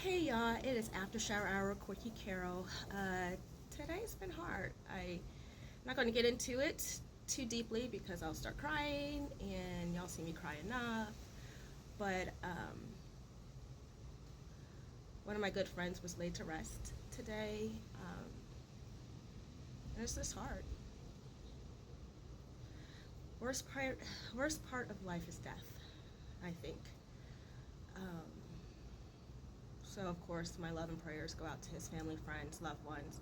Hey y'all, it is after shower hour, Quirky Carol. Today's been hard. I'm not going to get into it too deeply because I'll start crying and y'all see me cry enough. But one of my good friends was laid to rest today, and it's just hard. Worst part of life is death, I think. Um, So, of course, my love and prayers go out to his family, friends, loved ones,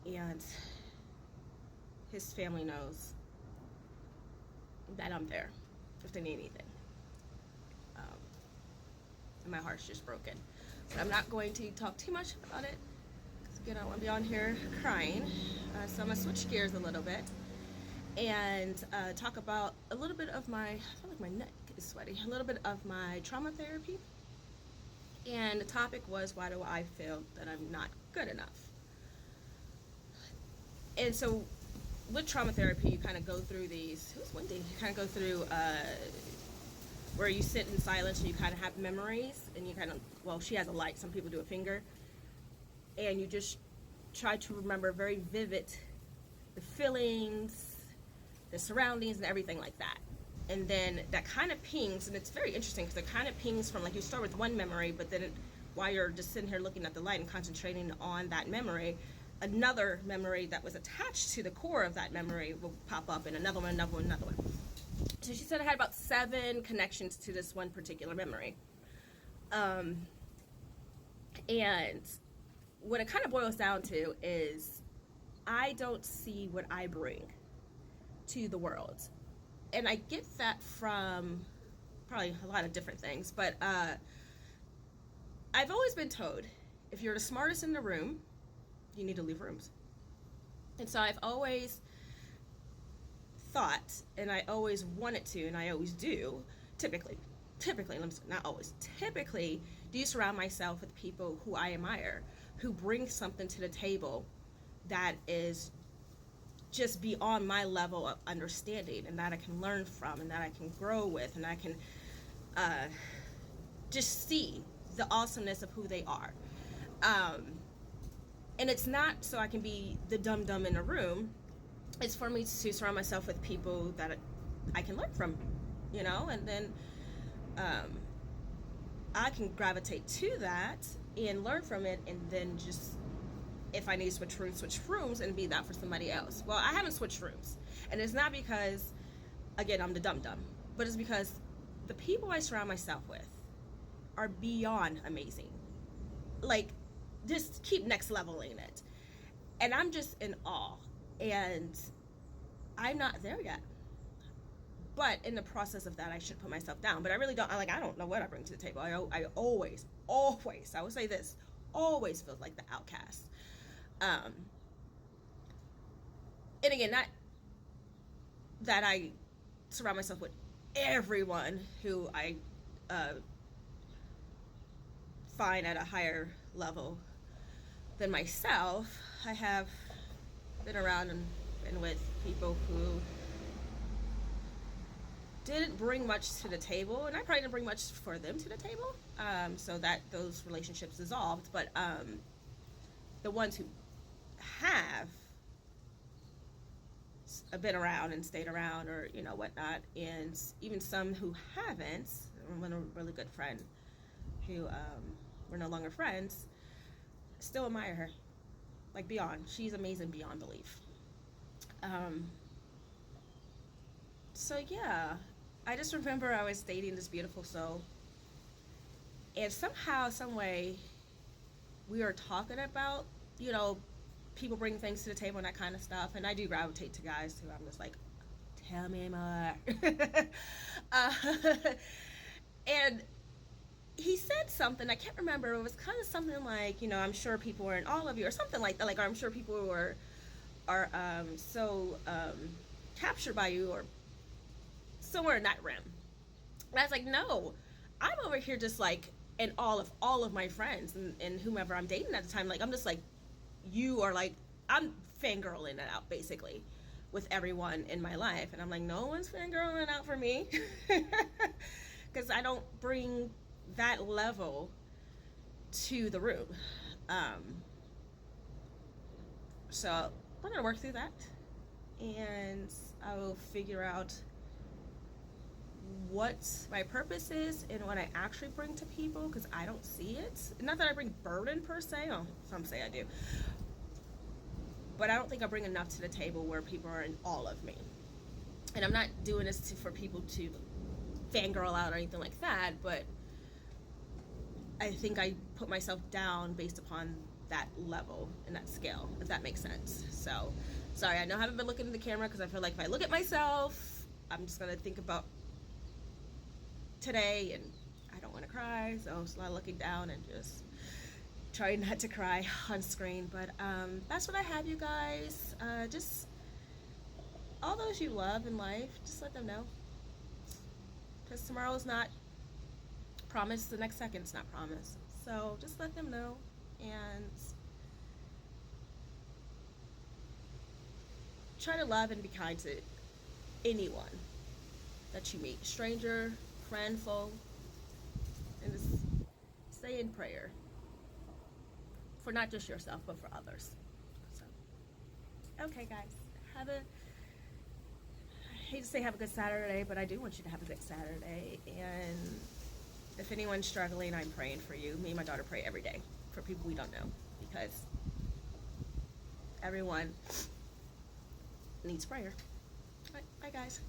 and his family knows that I'm there if they need anything. Um, and my heart's just broken. But I'm not going to talk too much about it because, again, I don't want to be on here crying. So I'm going to switch gears a little bit and talk about a little bit of I feel like my neck is sweaty, a little bit of my trauma therapy. And the topic was, why do I feel that I'm not good enough? And so with trauma therapy, you kind of go through these, it was windy, you kind of go through where you sit in silence and you kind of have memories and you kind of, well, she has a light, some people do a finger, and you just try to remember very vivid the feelings, the surroundings, and everything like that. And then that kind of pings, and it's very interesting because it kind of pings from, like, you start with one memory, but then while you're just sitting here looking at the light and concentrating on that memory, another memory that was attached to the core of that memory will pop up, and another one, another one, another one. So she said I had about 7 connections to this one particular memory. And what it kind of boils down to is I don't see what I bring to the world. And I get that from probably a lot of different things, but I've always been told if you're the smartest in the room, you need to leave rooms. And so I've always thought, and I always wanted to, and I always do, typically, not always, typically do surround myself with people who I admire, who bring something to the table that is just beyond my level of understanding, and that I can learn from, and that I can grow with, and I can just see the awesomeness of who they are. And it's not so I can be the dumb in a room. It's for me to surround myself with people that I can learn from, and then I can gravitate to that and learn from it, and then just, if I need to switch rooms and be that for somebody else. Well, I haven't switched rooms. And it's not because, again, I'm the dumb, but it's because the people I surround myself with are beyond amazing. Like, just keep next leveling it. And I'm just in awe. And I'm not there yet. But in the process of that, I should put myself down. But I really don't, I don't know what I bring to the table. I always, I would say this, always feels like the outcast. And again, not that I surround myself with everyone who I find at a higher level than myself. I have been around and been with people who didn't bring much to the table, and I probably didn't bring much for them to the table, so that those relationships dissolved. But the ones who have been around and stayed around, or whatnot, and even some who haven't. One a really good friend who we're no longer friends, still admire her, like beyond. She's amazing beyond belief. So yeah, I just remember I was dating this beautiful soul, and somehow, some way, we were talking about people bring things to the table and that kind of stuff. And I do gravitate to guys who I'm just like, tell me more. And he said something, I can't remember, it was kind of something like, I'm sure people are in all of you, or something like that, like, I'm sure people are so captured by you, or somewhere in that realm. And I was like, no, I'm over here just like in all of my friends and whomever I'm dating at the time, like, I'm just like, you are like, I'm fangirling it out basically with everyone in my life. And I'm like, no one's fangirling it out for me because I don't bring that level to the room. So we're gonna work through that, and I will figure out what my purpose is and what I actually bring to people, because I don't see it. Not that I bring burden per se. Oh, some say I do, but I don't think I bring enough to the table where people are in all of me. And I'm not doing this for people to fangirl out or anything like that, but I think I put myself down based upon that level and that scale, if that makes sense. So, sorry, I know I haven't been looking in the camera because I feel like if I look at myself, I'm just going to think about today, and I don't want to cry, so I'm just not looking down and just trying not to cry on screen. But that's what I have, you guys. Just all those you love in life, just let them know, because tomorrow's not promised, the next second's not promised. So just let them know, and try to love and be kind to anyone that you meet, stranger, friend, foe, and just stay in prayer for not just yourself but for others. So, okay, guys, have a, I hate to say have a good Saturday, but I do want you to have a good Saturday. And if anyone's struggling, I'm praying for you. Me and my daughter pray every day for people we don't know, because everyone needs prayer. Bye, guys.